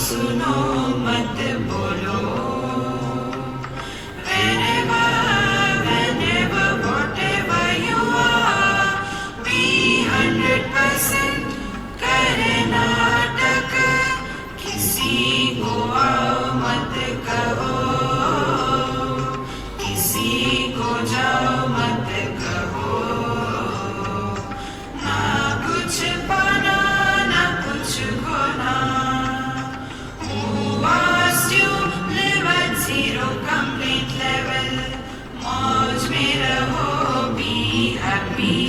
सुनो मत बोलो. Whenever, whenever, whatever you are, be 100% करे नाटक. किसी को आओ मत कहो, किसी को जाओ मत कहो. ना कुछ पाना ना कुछ खोना. Who asked you live at zero complete level? मौज में रहो, be happy.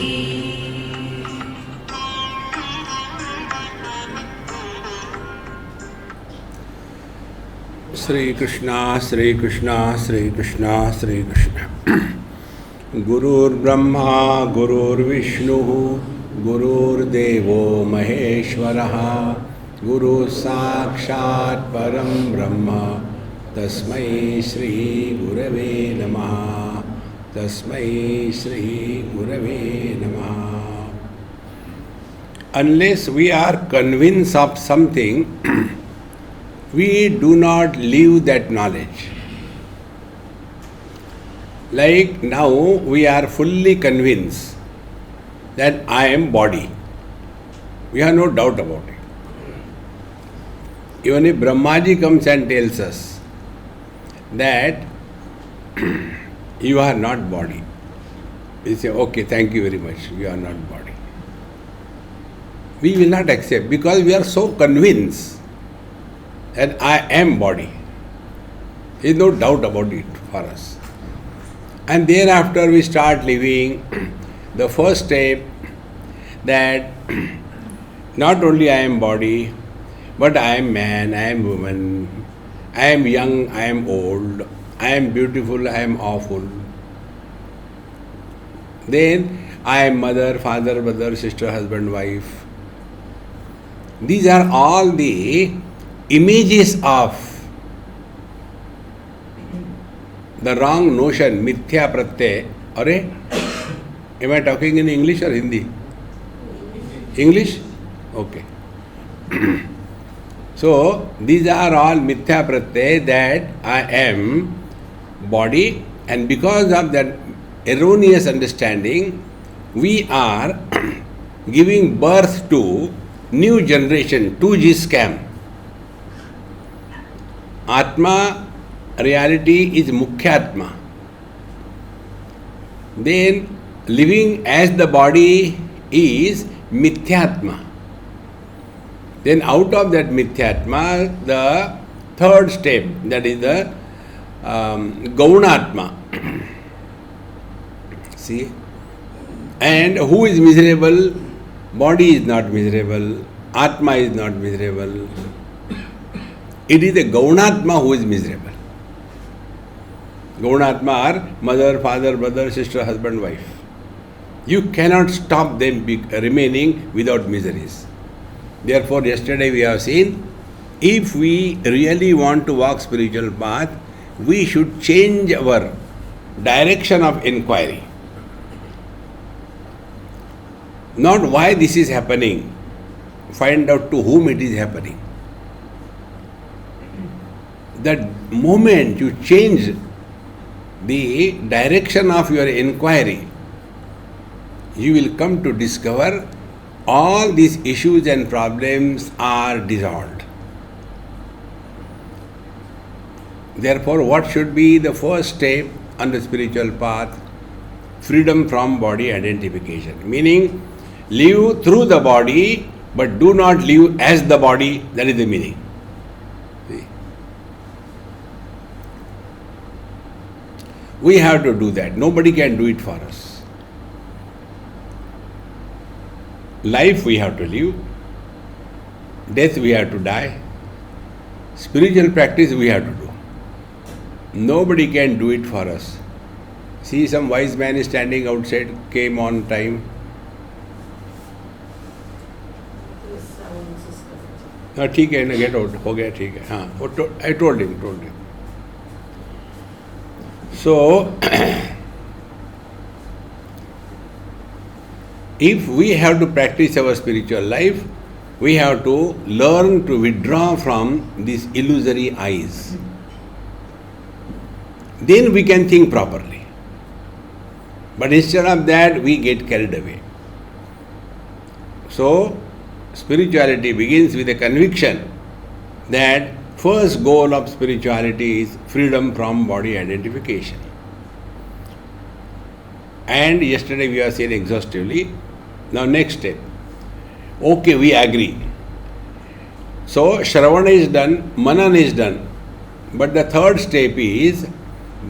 श्री कृष्णा श्री कृष्णा श्री कृष्णा श्री कृष्णा. गुरुर्ब्रह्मा गुरुर्विष्णुः गुरुर्देवो महेश्वरः. गुरु साक्षात् परं ब्रह्म तस्मै श्री गुरवे नमः. तस्मै श्री गुरवे नमः. Unless we are convinced of something, we do not live that knowledge. Like now we are fully convinced that I am body. We have no doubt about it. Even if Brahmaji comes and tells us that you are not body, we say, okay, thank you very much, you are not body. We will not accept because we are so convinced that I am body. There is no doubt about it for us. And thereafter we start living the first step that not only I am body, but I am man, I am woman, I am young, I am old, I am beautiful, I am awful. Then I am mother, father, brother, sister, husband, wife. These are all the images of the wrong notion, mithya pratyay. Are, am I talking in English or Hindi? English? Okay. So, these are all mithya pratyay that I am body, and because of that erroneous understanding, we are giving birth to new generation, 2G scam. Atma, reality is Mukhyatma. Then living as the body is Mithyatma. Then out of that Mithyatma, the third step, that is the Gaunatma. See? And who is miserable? Body is not miserable. Atma is not miserable. It is the Gaunatma who is miserable. Gaunatma are mother, father, brother, sister, husband, wife. You cannot stop them remaining without miseries. Therefore, yesterday we have seen, if we really want to walk spiritual path, we should change our direction of inquiry. Not why this is happening, find out to whom it is happening. The moment you change the direction of your inquiry, you will come to discover all these issues and problems are dissolved. Therefore, what should be the first step on the spiritual path? Freedom from body identification. Meaning, live through the body, but do not live as the body. That is the meaning. See? We have to do that. Nobody can do it for us. Life we have to live. Death we have to die. Spiritual practice we have to do. Nobody can do it for us. See, some wise man is standing outside, came on time. हाँ ठीक है ना, get out हो गया, ठीक है. हाँ, I told him. So, if we have to practice our spiritual life, we have to learn to withdraw from these illusory eyes. Then we can think properly. But instead of that, we get carried away. So, spirituality begins with a conviction that first goal of spirituality is freedom from body identification. And yesterday we have said exhaustively. Now next step. Okay, we agree. So Shravana is done, Manan is done. But the third step is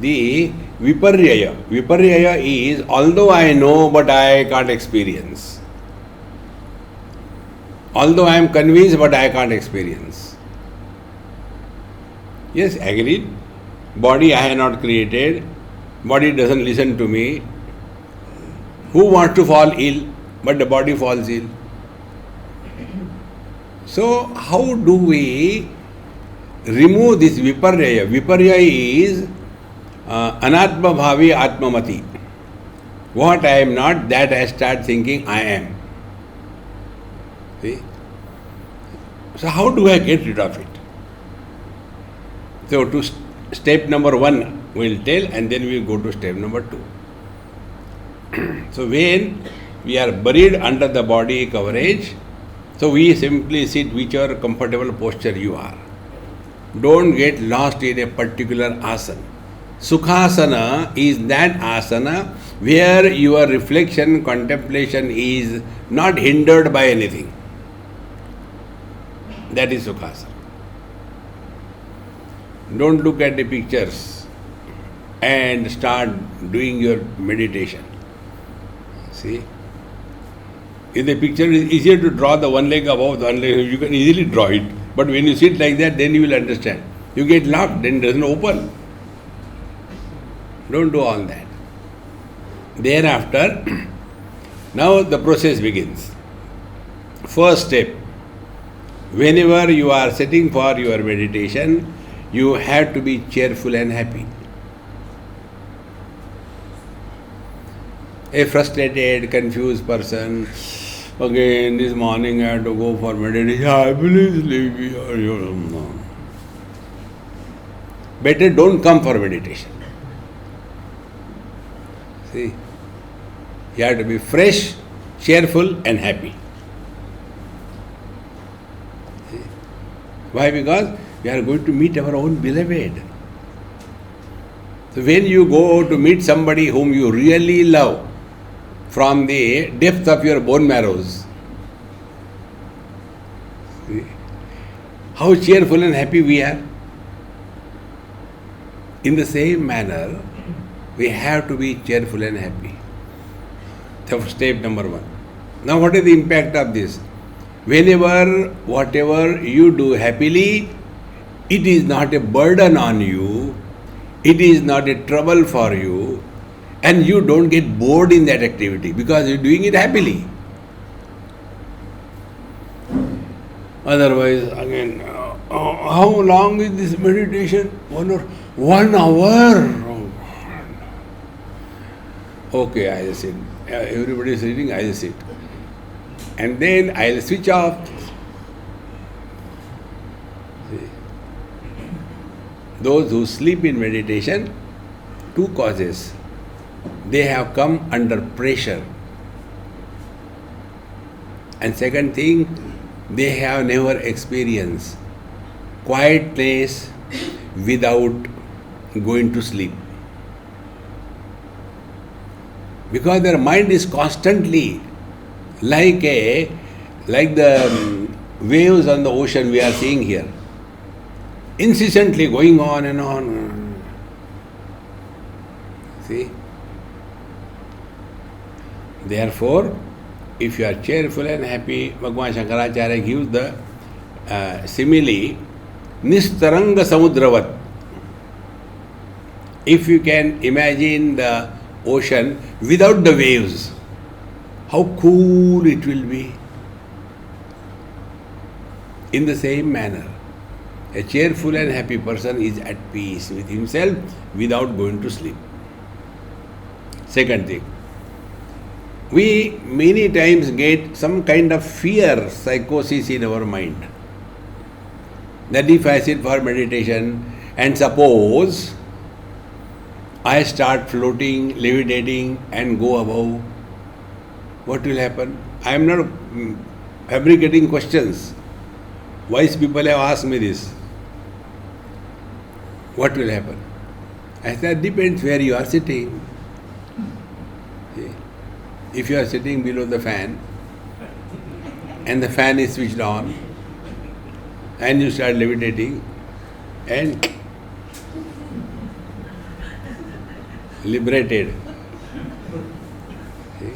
the Viparyaya. Viparyaya is although I know but I can't experience. Although I am convinced but I can't experience. Yes, agreed. Body I have not created. Body doesn't listen to me. Who wants to fall ill? But the body falls ill. So, how do we remove this viparya? Viparya is anatma bhavi atmamati. What I am not, that I start thinking I am. See? So, how do I get rid of it? So, to step number 1 we will tell, and then we will go to step number 2. So, when we are buried under the body coverage, so we simply sit whichever comfortable posture you are. Don't get lost in a particular asana. Sukhasana is that asana where your reflection, contemplation is not hindered by anything. That is Sukhasana. Don't look at the pictures and start doing your meditation. See? In the picture, it is easier to draw the one leg above the one leg. You can easily draw it. But when you sit like that, then you will understand. You get locked, then it doesn't open. Don't do all that. Thereafter, now the process begins. First step, whenever you are sitting for your meditation, you have to be cheerful and happy. A frustrated, confused person, again this morning I had to go for meditation, I believe sleepy. Better don't come for meditation. See, you have to be fresh, cheerful and happy. See? Why? Because we are going to meet our own beloved. So when you go to meet somebody whom you really love, from the depth of your bone marrows, see, how cheerful and happy we are. In the same manner, we have to be cheerful and happy. So step number 1. Now what is the impact of this? Whenever, whatever you do happily, it is not a burden on you, it is not a trouble for you, and you don't get bored in that activity because you're doing it happily. Otherwise, again, how long is this meditation? 1 hour. Okay, I'll sit. Everybody is sitting, I'll sit. And then I'll switch off. See? Those who sleep in meditation, 2 causes. They have come under pressure. And second thing, they have never experienced quiet place without going to sleep. Because their mind is constantly like the waves on the ocean we are seeing here, incessantly going on and on. See? Therefore, if you are cheerful and happy, Bhagavan Shankaracharya gives the simile, Nistaranga Samudravat. If you can imagine the ocean without the waves, how cool it will be. In the same manner, a cheerful and happy person is at peace with himself without going to sleep. Second thing, we many times get some kind of fear psychosis in our mind. That if I sit for meditation and suppose I start floating, levitating and go above, what will happen? I am not fabricating questions. Wise people have asked me this. What will happen? I said, depends where you are sitting. See? If you are sitting below the fan and the fan is switched on and you start levitating and liberated. See?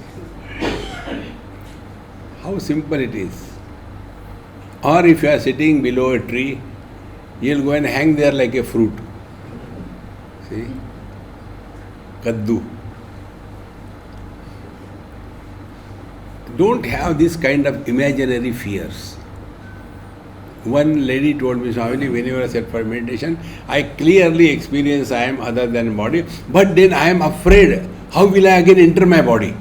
How simple it is. Or if you are sitting below a tree, you will go and hang there like a fruit. See? Kaddu. Don't have this kind of imaginary fears. One lady told me, Swamiji, whenever I sat for meditation, I clearly experience I am other than body, but then I am afraid, how will I again enter my body?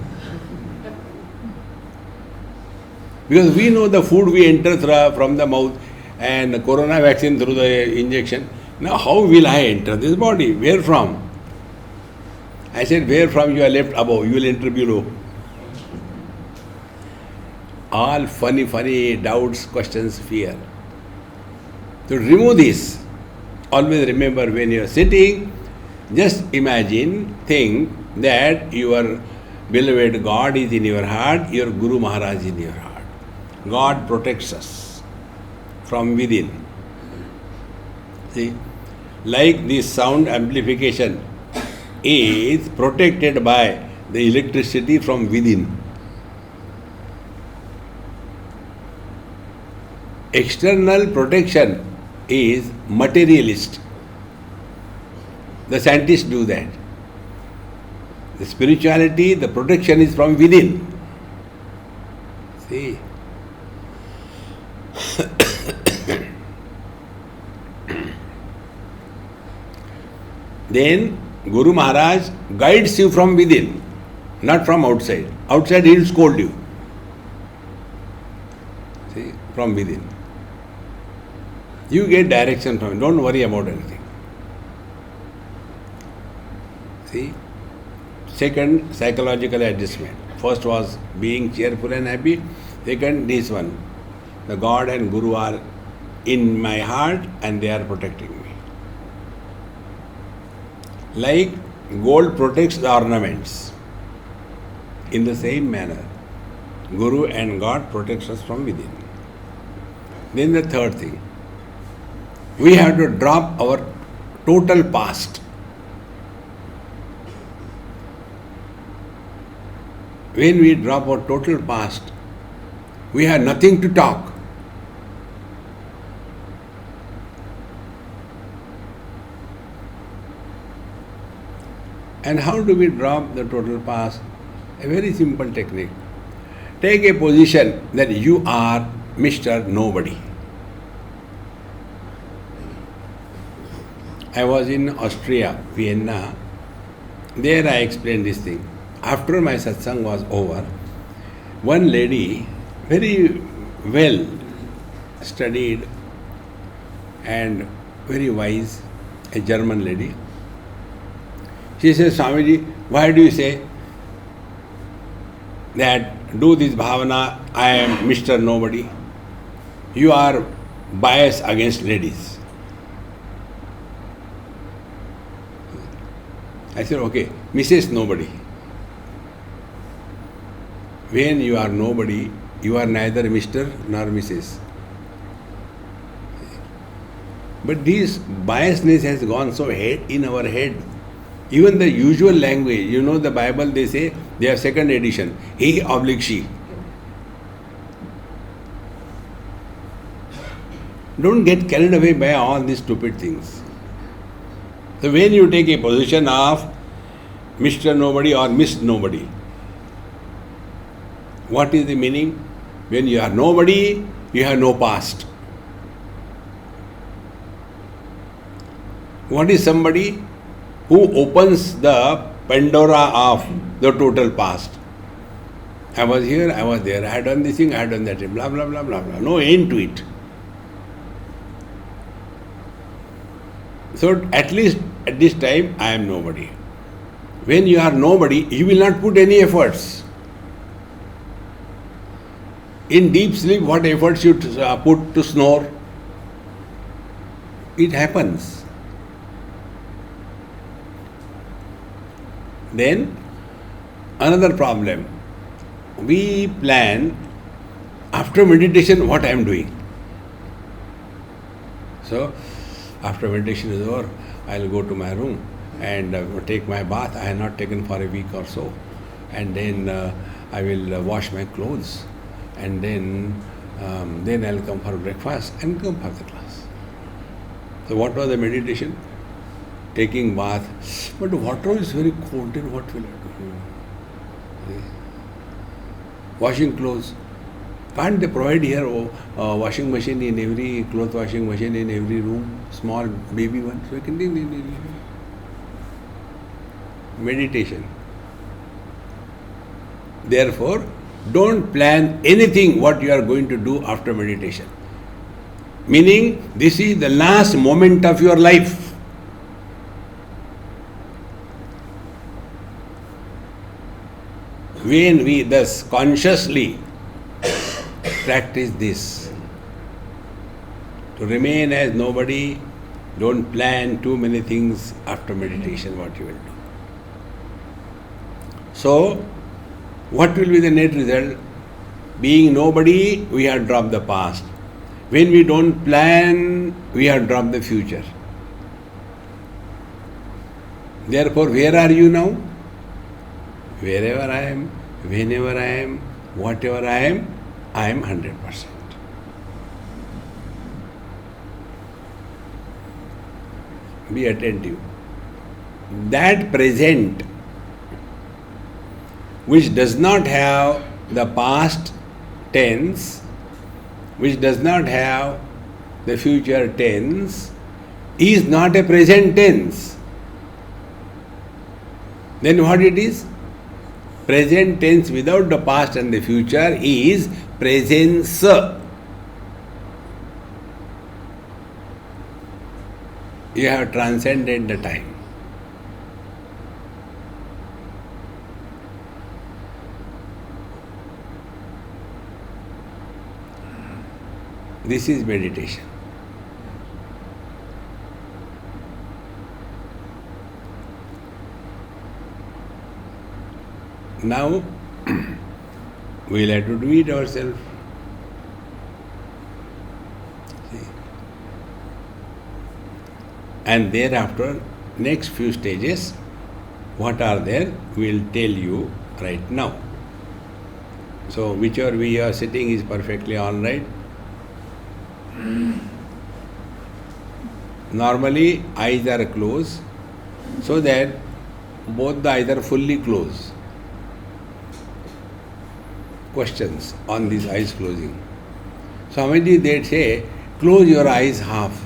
Because we know the food we enter from the mouth and the corona vaccine through the injection. Now how will I enter this body? Where from? I said, where from you are left above, you will enter below. All funny doubts, questions, fear. To remove this, always remember when you are sitting, just imagine, think that your beloved God is in your heart, your Guru Maharaj is in your heart. God protects us from within. See, like this sound amplification is protected by the electricity from within. External protection is materialist. The scientists do that. The spirituality, the protection is from within. See? Then Guru Maharaj guides you from within, not from outside. Outside he will scold you. See, from within. You get direction from him. Don't worry about anything. See? Second, psychological adjustment. First was being cheerful and happy. Second, this one. The God and Guru are in my heart and they are protecting me. Like gold protects the ornaments. In the same manner, Guru and God protects us from within. Then the third thing. We have to drop our total past. When we drop our total past, we have nothing to talk. And how do we drop the total past? A very simple technique. Take a position that you are Mr. Nobody. I was in Austria, Vienna. There I explained this thing. After my satsang was over, one lady, very well studied and very wise, a German lady, she says, Swamiji, why do you say that do this bhavana, I am Mr. Nobody? You are biased against ladies. I said, okay, Mrs. Nobody. When you are nobody, you are neither Mr. nor Mrs. But this biasness has gone so in our head. Even the usual language, you know the Bible, they say, they have second edition, he/she. Don't get carried away by all these stupid things. So when you take a position of Mr. Nobody or Miss Nobody, what is the meaning? When you are nobody, you have no past. What is somebody? Who opens the Pandora of the total past. I was here, I was there, I had done this thing, I had done that thing, blah, blah, blah, blah, blah. No end to it. So at least at this time, I am nobody. When you are nobody, you will not put any efforts. In deep sleep, what efforts you put to snore? It happens. Then, another problem. We plan after meditation what I am doing. So, after meditation is over, I will go to my room and take my bath. I have not taken for a week or so. And then I will wash my clothes. And then I will come for breakfast and come for the class. So what was the meditation? Taking bath. But the water is very cold, then what will I do? Washing clothes. Can't they provide here a washing machine in every, cloth washing machine in every room? Small baby one. So you can do meditation. Therefore, don't plan anything what you are going to do after meditation. Meaning, this is the last moment of your life. When we thus consciously practice this, to remain as nobody, don't plan too many things after meditation what you will do. So, what will be the net result? Being nobody, we have dropped the past. When we don't plan, we have dropped the future. Therefore, where are you now? Wherever I am, whenever I am, whatever I am 100%. Be attentive. That present, which does not have the past tense, which does not have the future tense, is not a present tense. Then what it is? Present tense without the past and the future is presence. You have transcended the time. This is meditation. Now, we'll have to do it ourselves. See? And thereafter, next few stages, what are there, we'll tell you right now. So, whichever way you are sitting is perfectly all right. Normally, eyes are closed, so that both the eyes are fully closed. Questions on these eyes closing. Swamiji, they say, close your eyes half.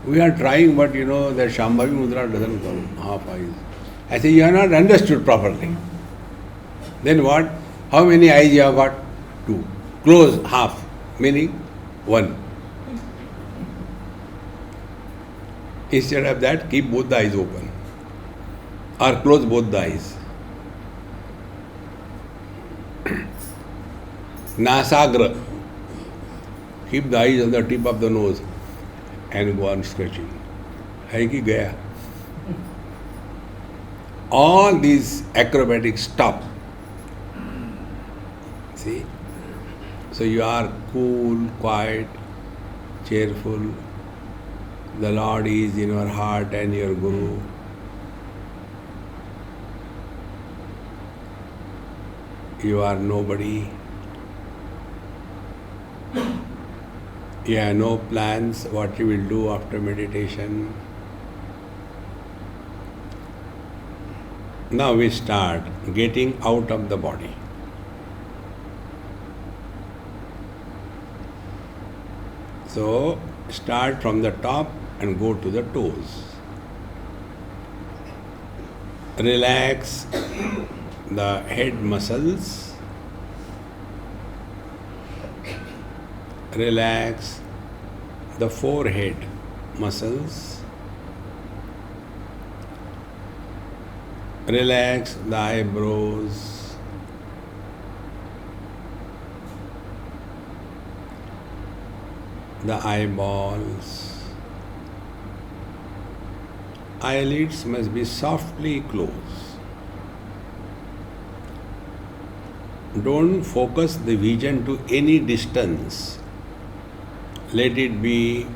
We are trying, but you know that Shambhavi Mudra doesn't come half eyes. I say, you are not understood properly. Then what? How many eyes you have got? 2. Close half, meaning 1. Instead of that, keep both the eyes open. Or close both the eyes. Nasagra. Keep the eyes on the tip of the nose and go on stretching. Hai ki gaya. All these acrobatics stop. See? So you are cool, quiet, cheerful. The Lord is in your heart and your Guru. You are nobody. You have no plans what you will do after meditation. Now we start getting out of the body. So start from the top and go to the toes. Relax the head muscles, relax the forehead muscles, relax the eyebrows, the eyeballs. Eyelids must be softly closed. Don't focus the vision to any distance. Let it be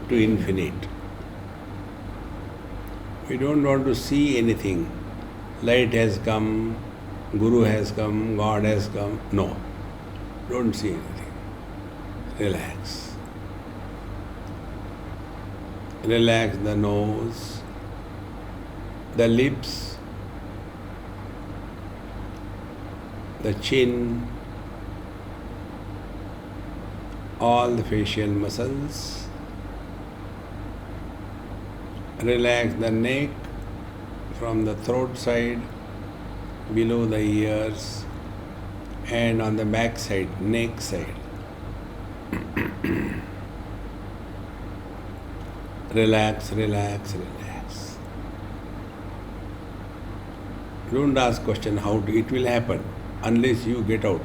to infinite. We don't want to see anything. Light has come, Guru has come, God has come. No, don't see anything. Relax. Relax the nose, the lips, the chin, all the facial muscles. Relax the neck from the throat side, below the ears, and on the back side, neck side. Relax, relax, relax. Don't ask question how to, it will happen unless you get out.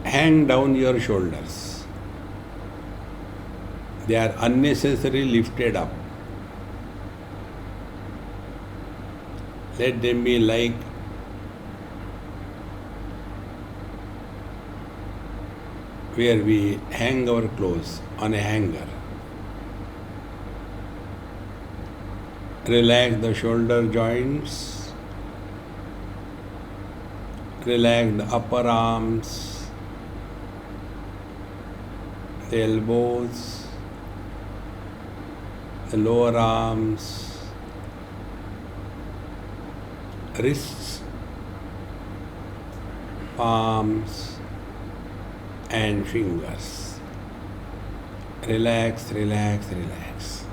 Hang down your shoulders. They are unnecessarily lifted up. Let them be like where we hang our clothes on a hanger. Relax the shoulder joints. Relax the upper arms, the elbows, the lower arms, wrists, palms, and fingers. Relax, relax, relax.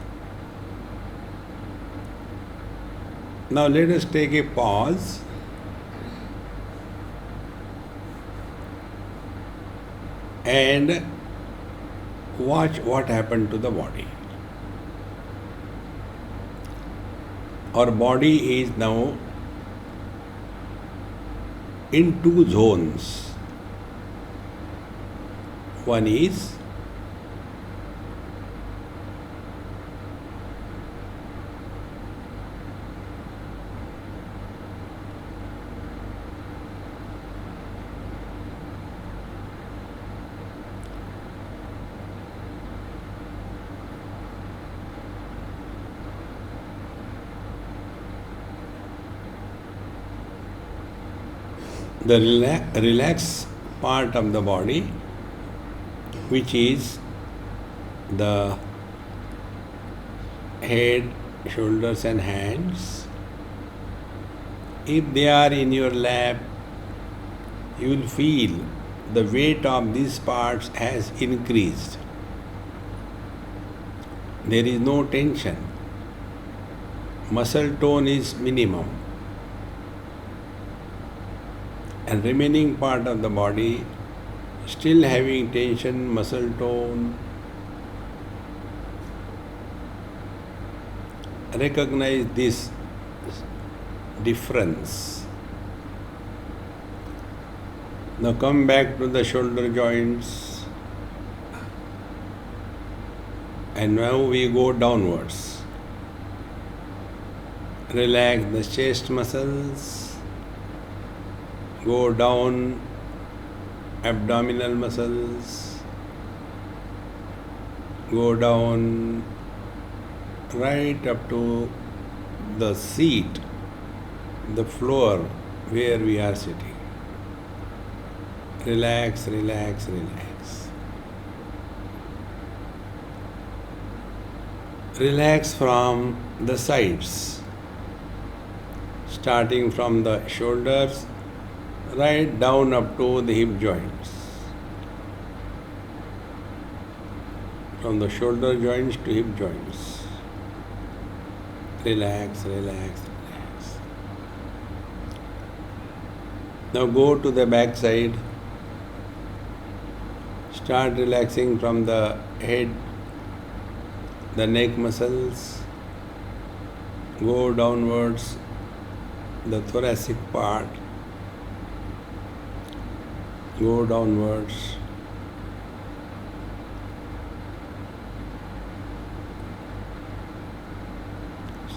Now let us take a pause and watch what happened to the body. Our body is now in two zones. One is the relaxed part of the body, which is the head, shoulders and hands. If they are in your lap, you will feel the weight of these parts has increased. There is no tension. Muscle tone is minimum. And remaining part of the body still having tension, muscle tone. Recognize this difference. Now come back to the shoulder joints, and now we go downwards. Relax the chest muscles. Go down abdominal muscles, go down right up to the seat, the floor where we are sitting. Relax, relax, relax. Relax from the sides, starting from the shoulders right down up to the hip joints. From the shoulder joints to hip joints. Relax, relax, relax. Now go to the back side. Start relaxing from the head, the neck muscles. Go downwards, the thoracic part. Go downwards.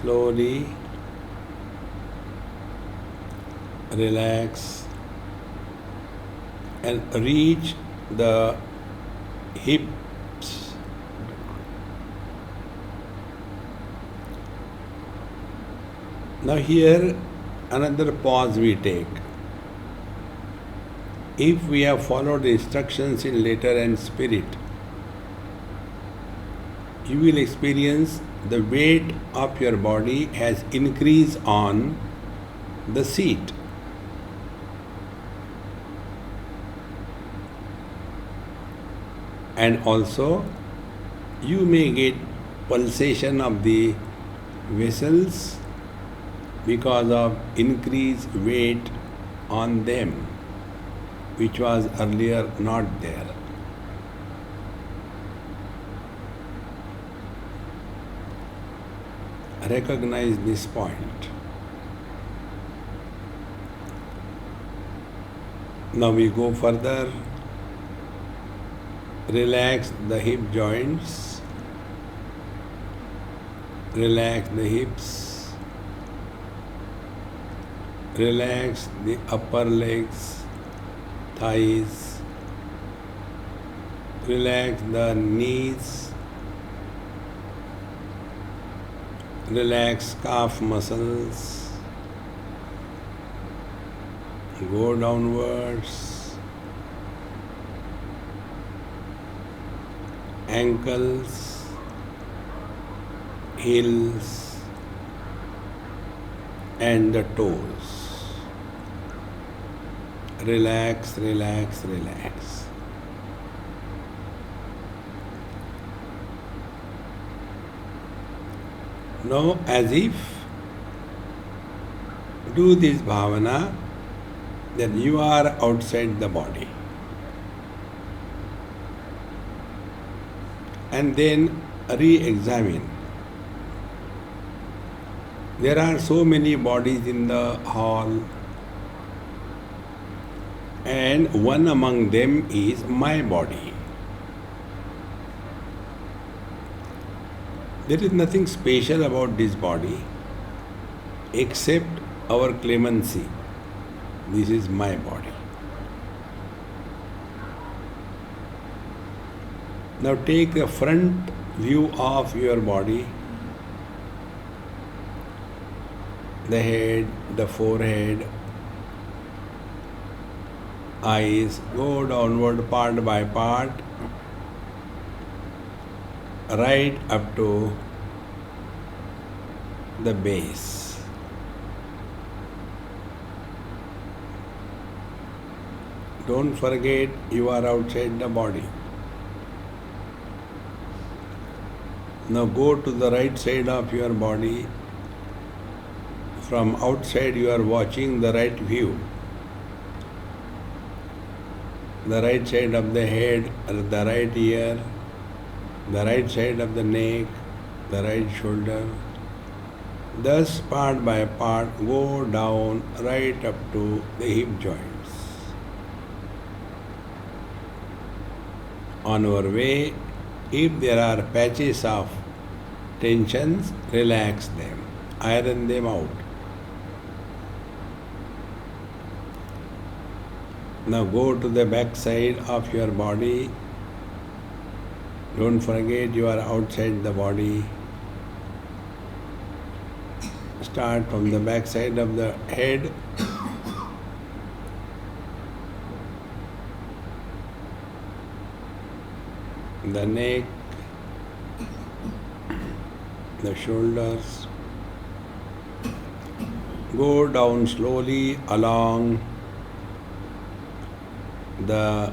Slowly relax and reach the hips. Now here another pause we take. If we have followed the instructions in letter and spirit, you will experience the weight of your body has increased on the seat. And also you may get pulsation of the vessels because of increased weight on them, which was earlier not there. Recognize this point. Now we go further. Relax the hip joints. Relax the hips. Relax the upper legs, thighs. Relax the knees. Relax calf muscles. Go downwards. Ankles, heels, and the toes. Relax, relax, relax. Now, as if do this bhavana, then you are outside the body. And then re-examine. There are so many bodies in the hall, and one among them is my body. There is nothing special about this body except our clemency. This is my body. Now take a front view of your body, the head, the forehead, eyes. Go downward part by part, right up to the base. Don't forget you are outside the body. Now go to the right side of your body. From outside you are watching the right view. The right side of the head, the right ear, the right side of the neck, the right shoulder. Thus part by part go down right up to the hip joints. On our way, if there are patches of tensions, relax them, iron them out. Now go to the back side of your body. Don't forget you are outside the body. Start from the back side of the head. The neck, the shoulders. Go down slowly along the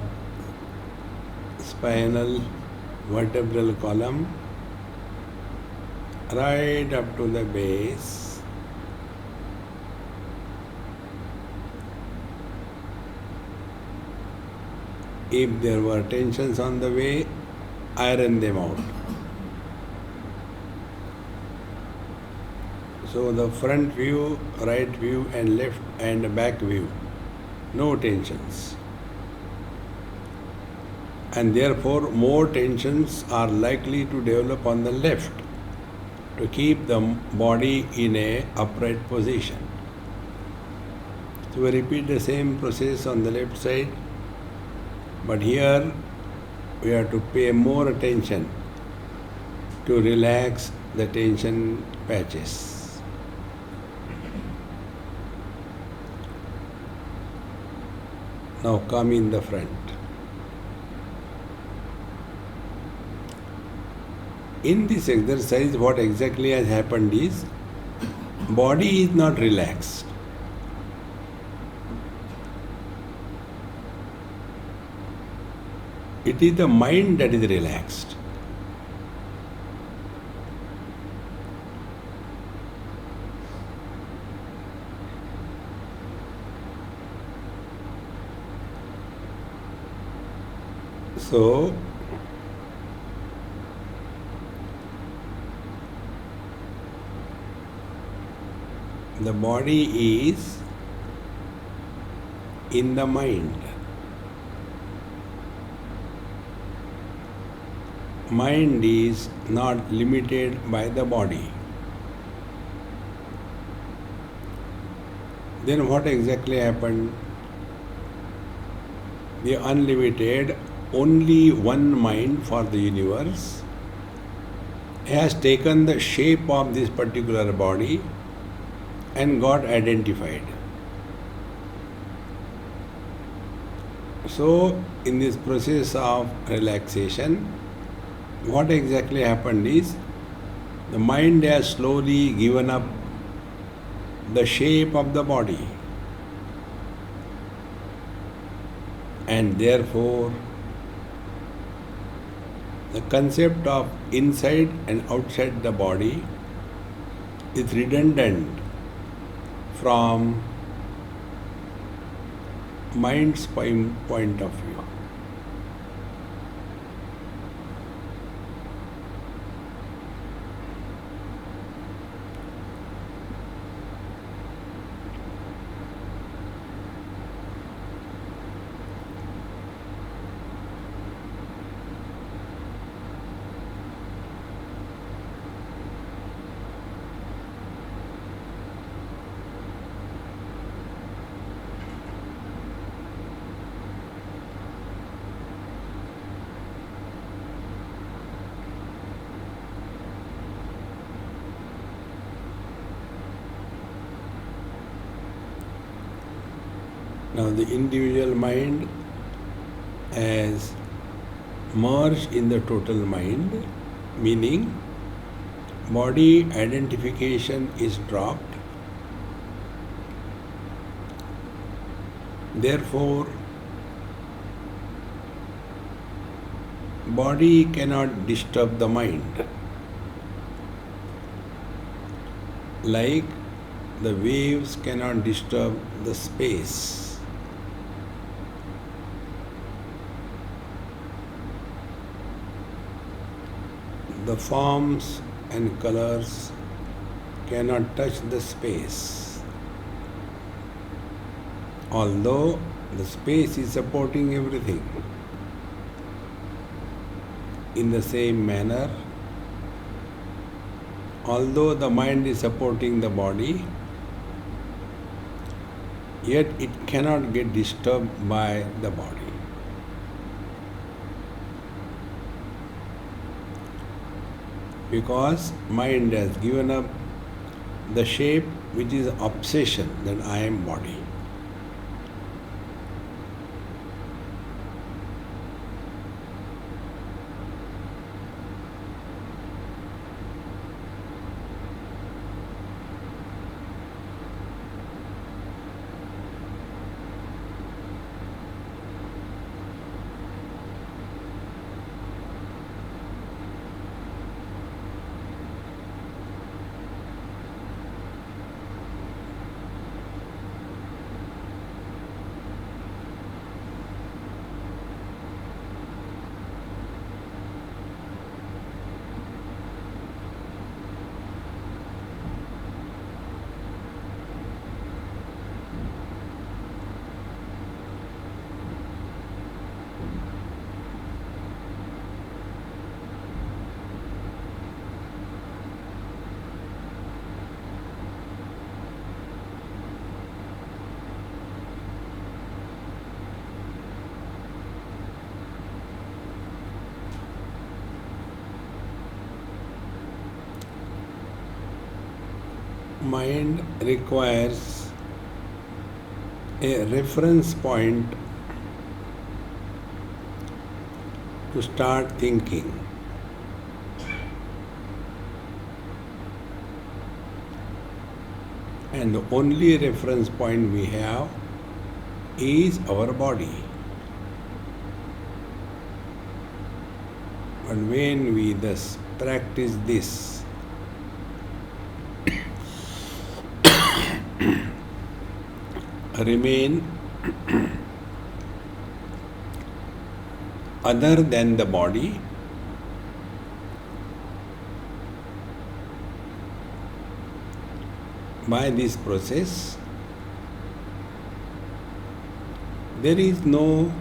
spinal vertebral column, right up to the base. If there were tensions on the way, iron them out. So the front view, right view and left and back view, no tensions. And therefore more tensions are likely to develop on the left to keep the body in a upright position. So we repeat the same process on the left side, but here we have to pay more attention to relax the tension patches. Now come in the front. In this exercise, what exactly has happened is, body is not relaxed. It is the mind that is relaxed. So, the body is in the mind. Mind is not limited by the body. Then what exactly happened? The unlimited, only one mind for the universe has taken the shape of this particular body and got identified. So, in this process of relaxation, what exactly happened is, the mind has slowly given up the shape of the body, and therefore the concept of inside and outside the body is redundant from mind's point of view. Now the individual mind has merged in the total mind, meaning body identification is dropped. Therefore, body cannot disturb the mind. Like the waves cannot disturb the space. The forms and colors cannot touch the space, although the space is supporting everything. In the same manner, although the mind is supporting the body, yet it cannot get disturbed by the body. Because mind has given up the shape which is obsession, that I am body. mind requires a reference point to start thinking. And the only reference point we have is our body. And when we thus practice this, remain other than the body, by this process, there is no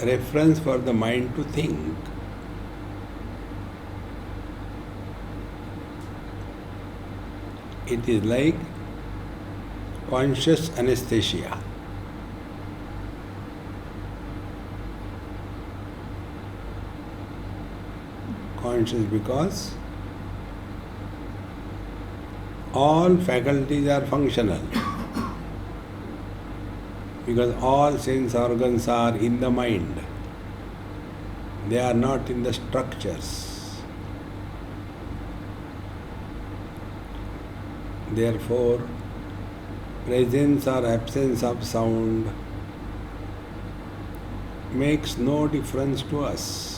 reference for the mind to think. It is like conscious anesthesia. Conscious because all faculties are functional, because all sense organs are in the mind, they are not in the structures. Therefore, presence or absence of sound makes no difference to us.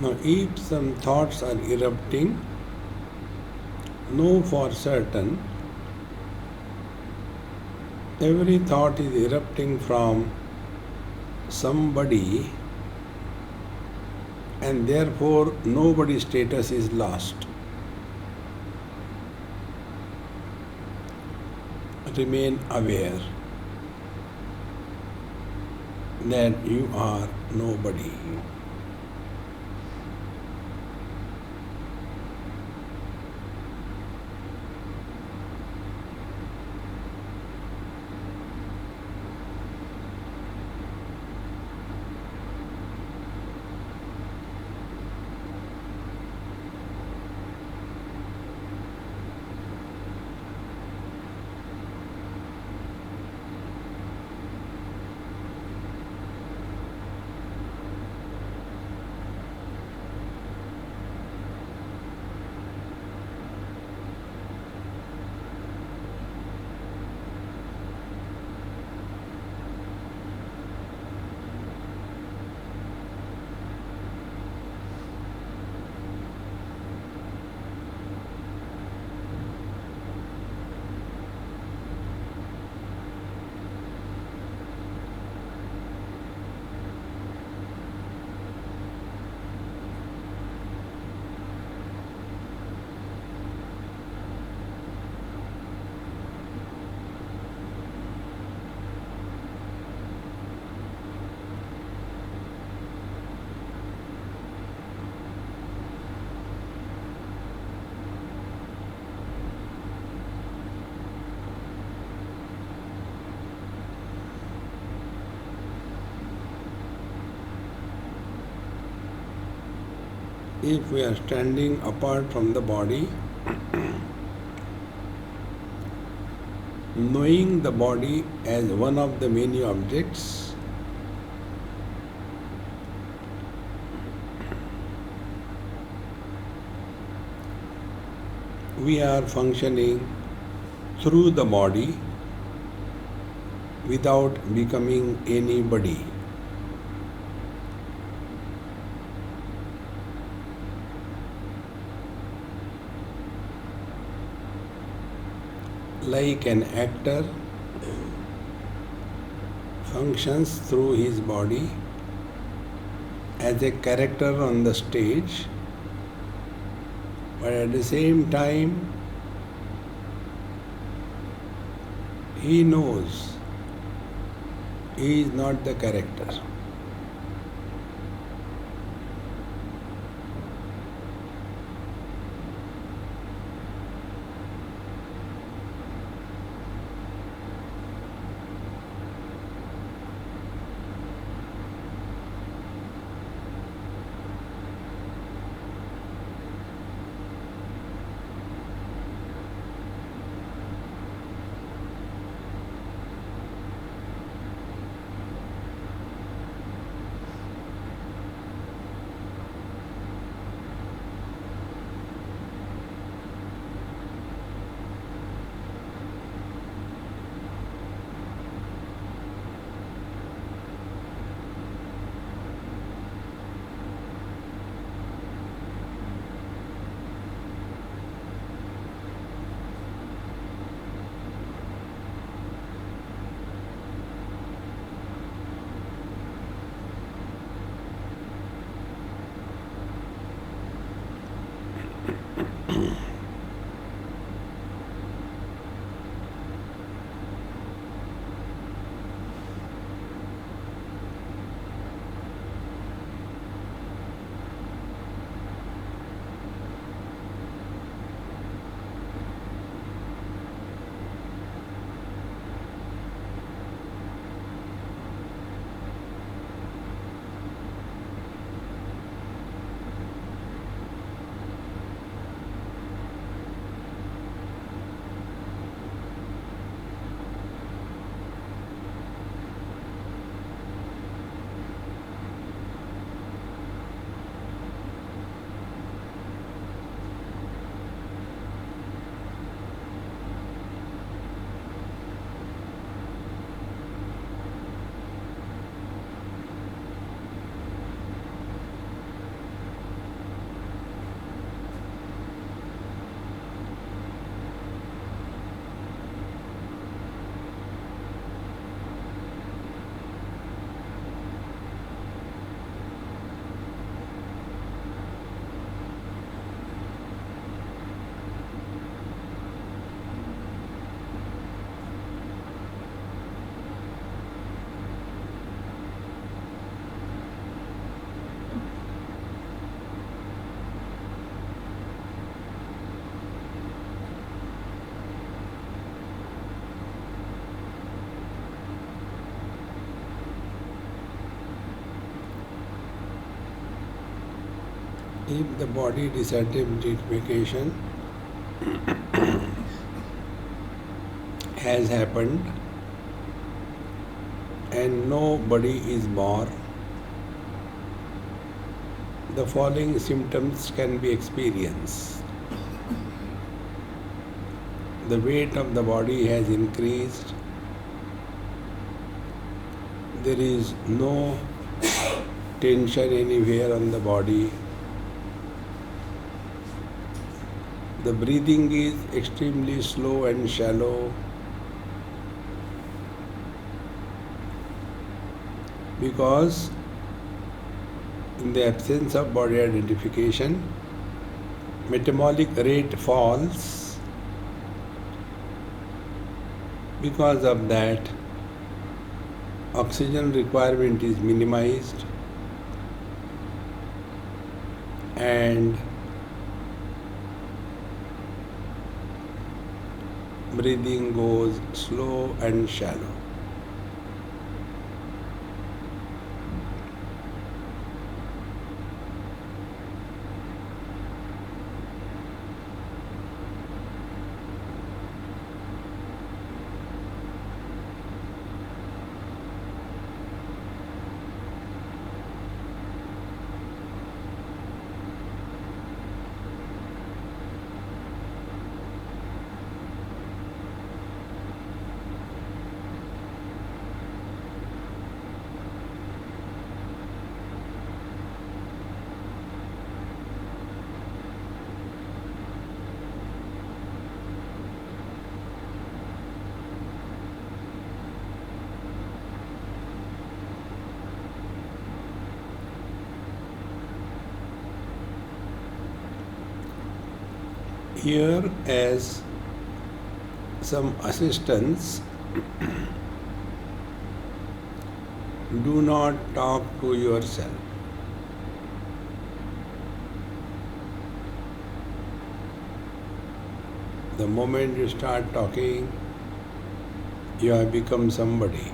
Now, if some thoughts are erupting, know for certain every thought is erupting from somebody, and therefore nobody's status is lost. Remain aware that you are nobody. If we are standing apart from the body, knowing the body as one of the many objects, we are functioning through the body without becoming anybody. Like an actor functions through his body as a character on the stage, but at the same time he knows he is not the character. If the body desertification has happened and nobody is born, the following symptoms can be experienced. The weight of the body has increased. There is no tension anywhere on the body. The breathing is extremely slow and shallow because in the absence of body identification, metabolic rate falls. Because of that, oxygen requirement is minimized and breathing goes slow and shallow. here as some assistance. Do not talk to yourself. The moment you start talking, you have become somebody.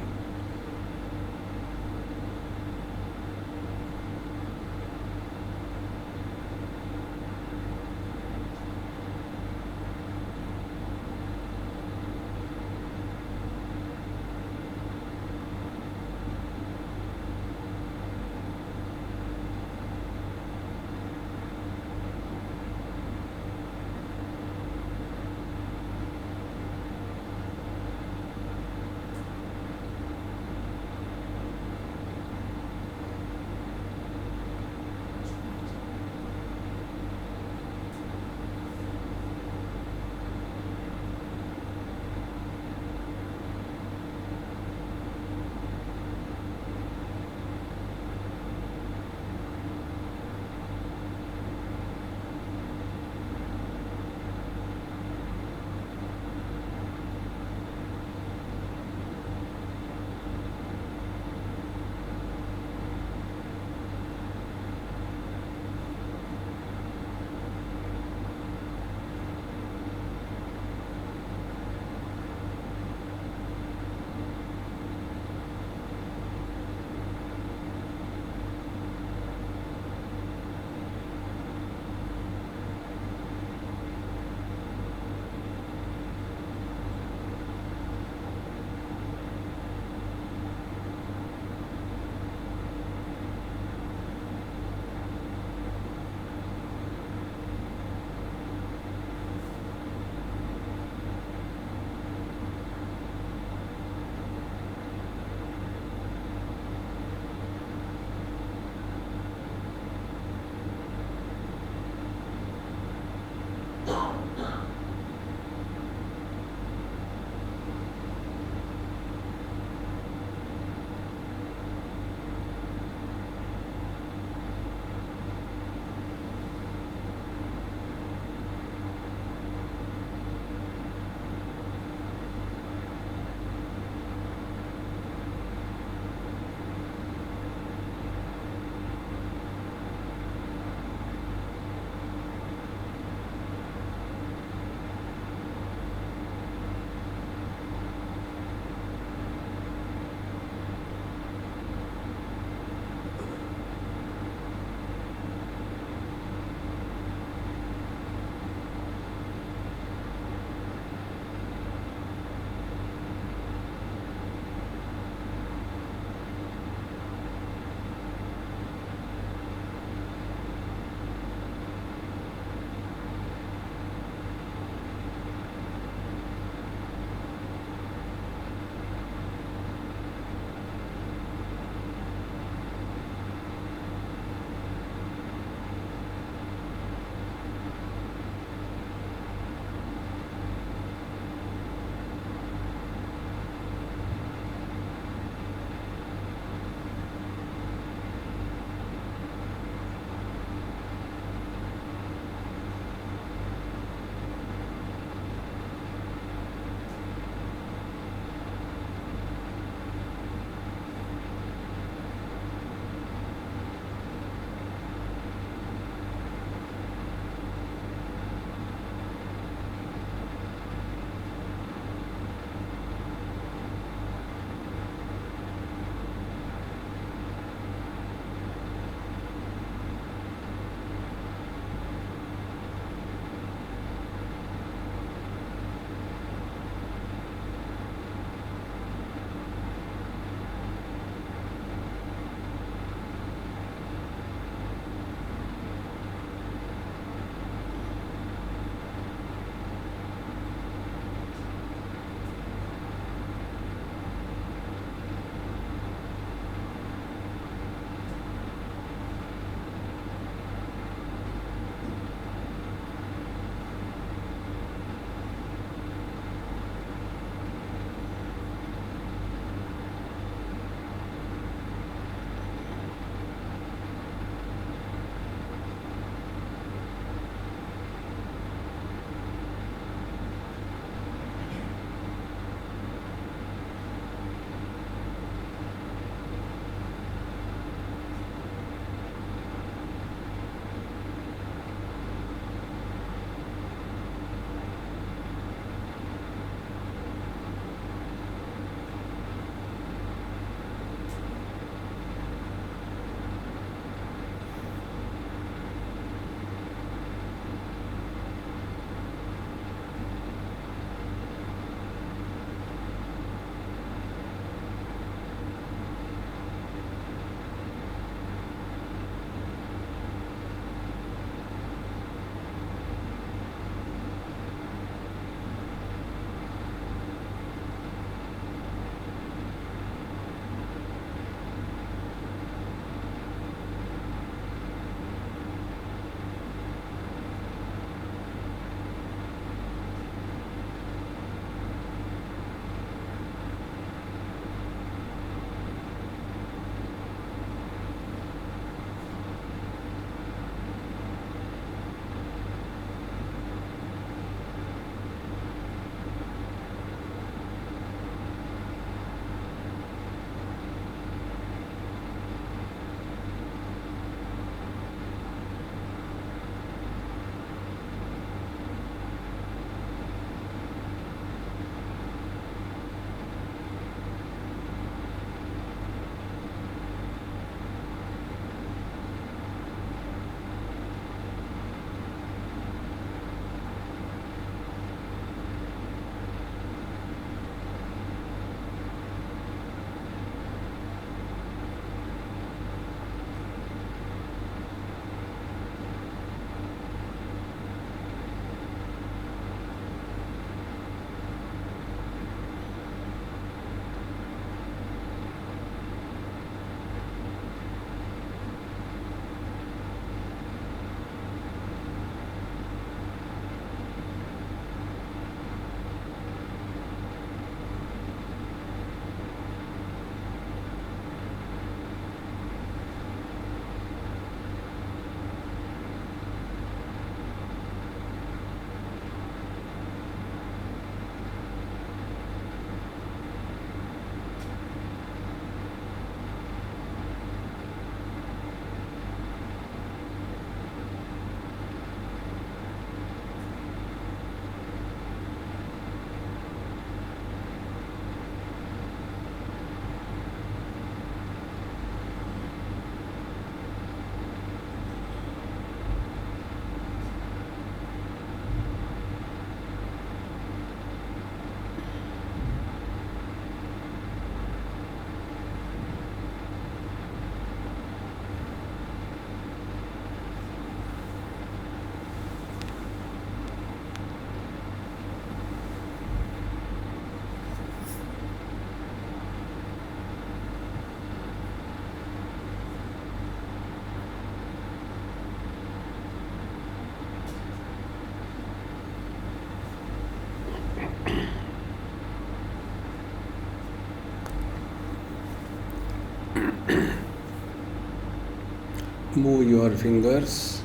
Move your fingers,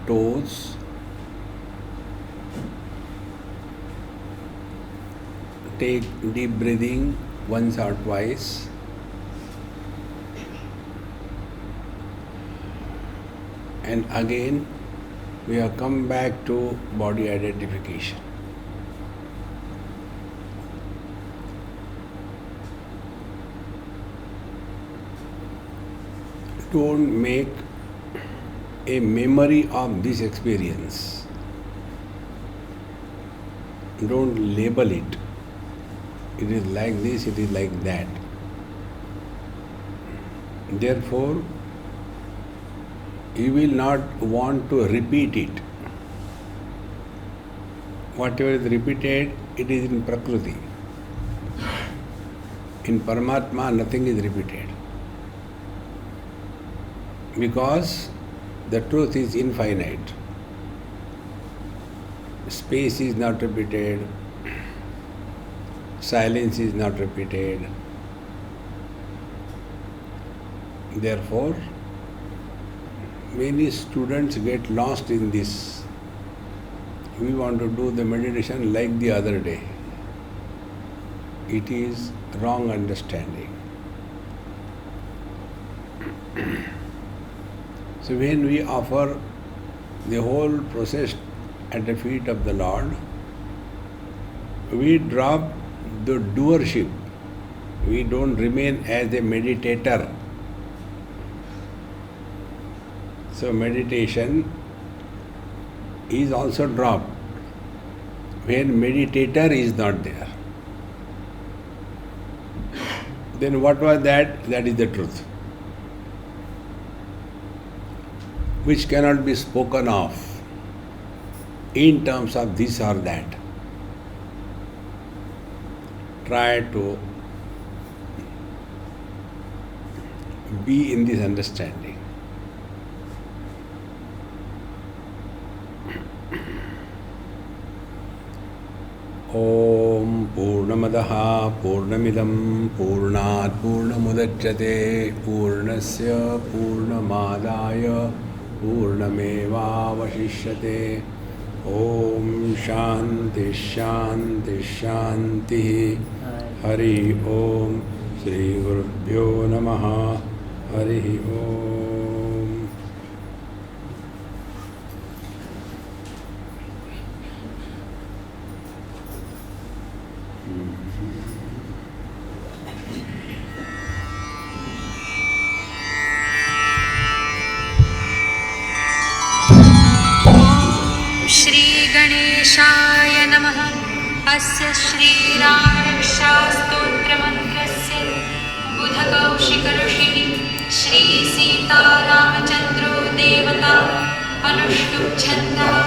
toes. Take deep breathing once or twice. And again, we have come back to body identification. Don't make a memory of this experience. Don't label it. It is like this, it is like that. Therefore, you will not want to repeat it. Whatever is repeated, it is in Prakriti. In Paramatma, nothing is repeated. Because the truth is infinite. Space is not repeated. Silence is not repeated. Therefore, many students get lost in this. We want to do the meditation like the other day. It is wrong understanding. So when we offer the whole process at the feet of the Lord, we drop the doership. We don't remain as a meditator. So meditation is also dropped when meditator is not there. Then what was that? That is the truth, which cannot be spoken of in terms of this or that. Try to be in this understanding. ॐ पूर्णमदः पूर्णमिदं पूर्णात् पूर्णमुदच्यते पूर्णस्य पूर्णमादाय पूर्णमेवावशिष्यते ॐ शान्ति शान्ति शान्तिः हरि ॐ श्रीगुरुभ्यो नमः हरि ॐ गणेशाय नमः। अस्य श्रीरामरक्षास्तोत्रमन्त्रस्य बुधकौशिकऋषिः श्रीसीतारामचन्द्रो देवता अनुष्टुप् छन्दः